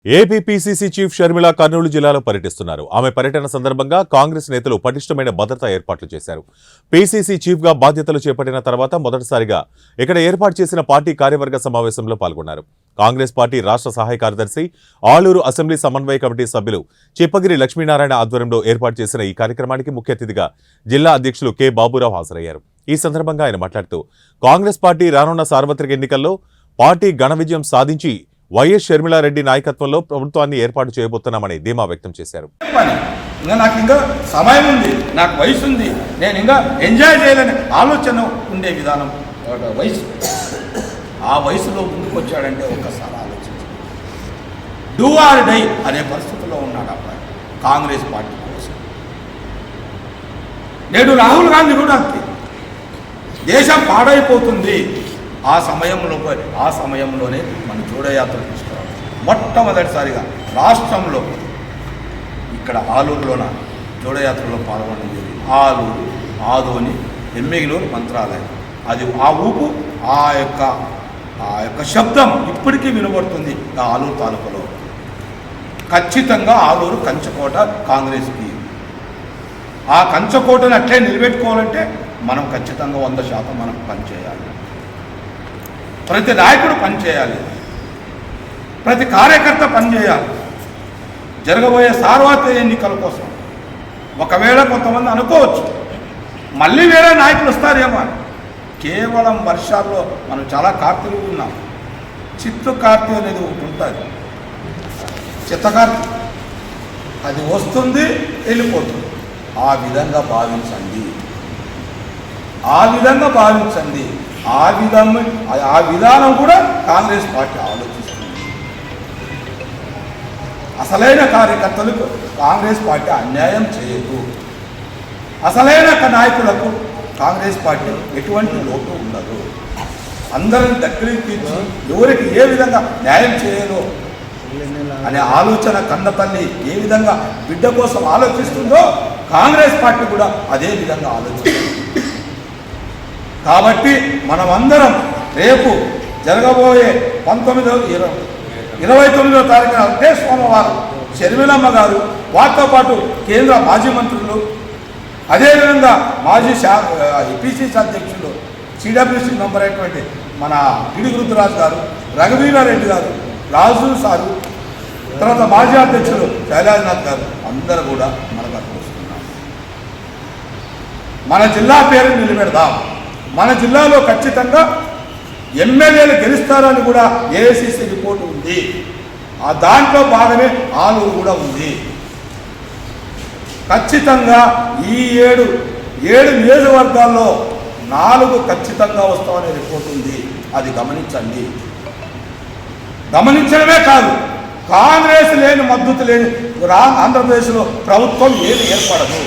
AP PCC chief Sharmila Kurnool జిల్లాలో పర్యటిస్తున్నారు. ఆమె పర్యటన సందర్భంగా కాంగ్రెస్ నేతలు పటిష్టమైన భద్రతా ఏర్పాట్లు చేశారు. పీసీసీ చీఫ్ గా బాధ్యతలు చేపట్టిన తర్వాత మొదటిసారిగా ఇక్కడ ఏర్పాటు చేసిన పార్టీ కార్యవర్గ సమావేశంలో పాల్గొన్నారు. కాంగ్రెస్ పార్టీ రాష్ట్ర సహాయ కార్యదర్శి, ఆలూరు అసెంబ్లీ సమన్వయ కమిటీ సభ్యులు చిప్పగిరి లక్ష్మీనారాయణ ఆధ్వర్యంలో ఏర్పాటు చేసిన ఈ కార్యక్రమానికి ముఖ్య అతిథిగా జిల్లా అధ్యక్షులు కె బాబురావు హాజరయ్యారు. ఈ సందర్భంగా ఆయన మాట్లాడుతూ కాంగ్రెస్ పార్టీ రానున్న సార్వత్రిక ఎన్నికల్లో పార్టీ ఘన విజయం సాధించి వైఎస్ షర్మిలారెడ్డి నాయకత్వంలో ప్రభుత్వాన్ని ఏర్పాటు చేయబోతున్నామని ధీమా వ్యక్తం చేశారు. నాకు ఇంకా సమయం ఉంది, నాకు వయసు ఉంది, నేను ఇంకా ఎంజాయ్ చేయాలని ఆలోచన ఉండే విధానం వయసు. ఆ వయసులో ముందుకు వచ్చాడంటే ఒక్కసారి ఆలోచించి డూ ఆర్ డై అనే పరిస్థితుల్లో ఉన్నాడు అబ్బాయి కాంగ్రెస్ పార్టీ కోసం. నేడు రాహుల్ గాంధీ కూడా అంతే, దేశం పాడైపోతుంది. ఆ సమయంలోనే మన జోడయాత్ర తీసుకురావాలి. మొట్టమొదటిసారిగా రాష్ట్రంలో ఇక్కడ ఆలూరులోన జోడయాత్రలో పాల్గొనడం జరిగింది. ఆలూరు, ఆదోని, ఎమ్మిగినూరు, మంత్రాలయం. అది ఆ ఊపు, ఆ యొక్క శబ్దం ఇప్పటికీ వినబడుతుంది ఆ ఆలూరు తాలూకాలో. ఖచ్చితంగా ఆలూరు కంచకోట కాంగ్రెస్కి. ఆ కంచకోటను అట్లే నిలబెట్టుకోవాలంటే మనం ఖచ్చితంగా 100% మనం పనిచేయాలి. ప్రతి నాయకుడు పనిచేయాలి, ప్రతి కార్యకర్త పనిచేయాలి. జరగబోయే సార్వత్రిక ఎన్నికల కోసం ఒకవేళ కొంతమంది అనుకోవచ్చు మళ్ళీ వేరే నాయకులు వస్తారేమో అని. కేవలం వర్షాల్లో మనం చాలా కార్తీలు ఉన్నాం. చిత్తు కార్తీ అనేది ఒకటి ఉంటుంది, చిత్తకార్తీ, అది వస్తుంది వెళ్ళిపోతుంది. ఆ విధంగా భావించండి, ఆ విధానం కూడా కాంగ్రెస్ పార్టీ ఆలోచిస్తుంది. అసలైన కార్యకర్తలకు కాంగ్రెస్ పార్టీ అన్యాయం చేయదు. అసలైన నాయకులకు కాంగ్రెస్ పార్టీ ఎటువంటి లోటు ఉండదు. అందరిని దగ్గరికి తీర్చి ఎవరికి ఏ విధంగా న్యాయం చేయాలో అనే ఆలోచన కన్న తల్లి ఏ విధంగా బిడ్డ కోసం ఆలోచిస్తుందో కాంగ్రెస్ పార్టీ కూడా అదే విధంగా ఆలోచిస్తుంది. కాబట్టి మనమందరం రేపు జరగబోయే 29వ తారీఖున అంటే సోమవారం షర్మిలమ్మ గారు, వారితో పాటు కేంద్ర మాజీ మంత్రులు, అదేవిధంగా మాజీ పిసిసి అధ్యక్షులు, సిడబ్ల్యూసి మెంబర్ అయినటువంటి మన గిడి రుద్రరాజు గారు, రఘువీరారెడ్డి గారు, రాజు సారు, తర్వాత మాజీ అధ్యక్షులు శైలాజనాథ్ గారు అందరూ కూడా మనకు వస్తున్నారు. మన జిల్లా పేరు నిలబెడదాం. మన జిల్లాలో ఖచ్చితంగా ఎమ్మెల్యేలు గెలుస్తారని కూడా ఏఐసిసి రిపోర్టు ఉంది. ఆ దాంట్లో భాగమే ఆలూరు కూడా ఉంది. ఖచ్చితంగా ఈ 7 నియోజకవర్గాల్లో 4 ఖచ్చితంగా వస్తామనే రిపోర్టు ఉంది. అది గమనించండి. గమనించడమే కాదు, కాంగ్రెస్ లేని మద్దతు లేని ఆంధ్రప్రదేశ్లో ప్రభుత్వం ఏది ఏర్పడదు.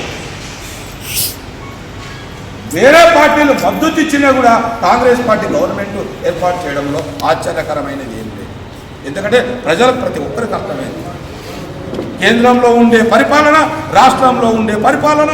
వేరే పార్టీలు మద్దతు ఇచ్చినా కూడా కాంగ్రెస్ పార్టీ గవర్నమెంట్ ఏర్పాటు చేయడంలో ఆశ్చర్యకరమైనది ఏం లేదు. ఎందుకంటే ప్రజలకు ప్రతి ఒక్కరికి అర్థమైంది. కేంద్రంలో ఉండే పరిపాలన, రాష్ట్రంలో ఉండే పరిపాలన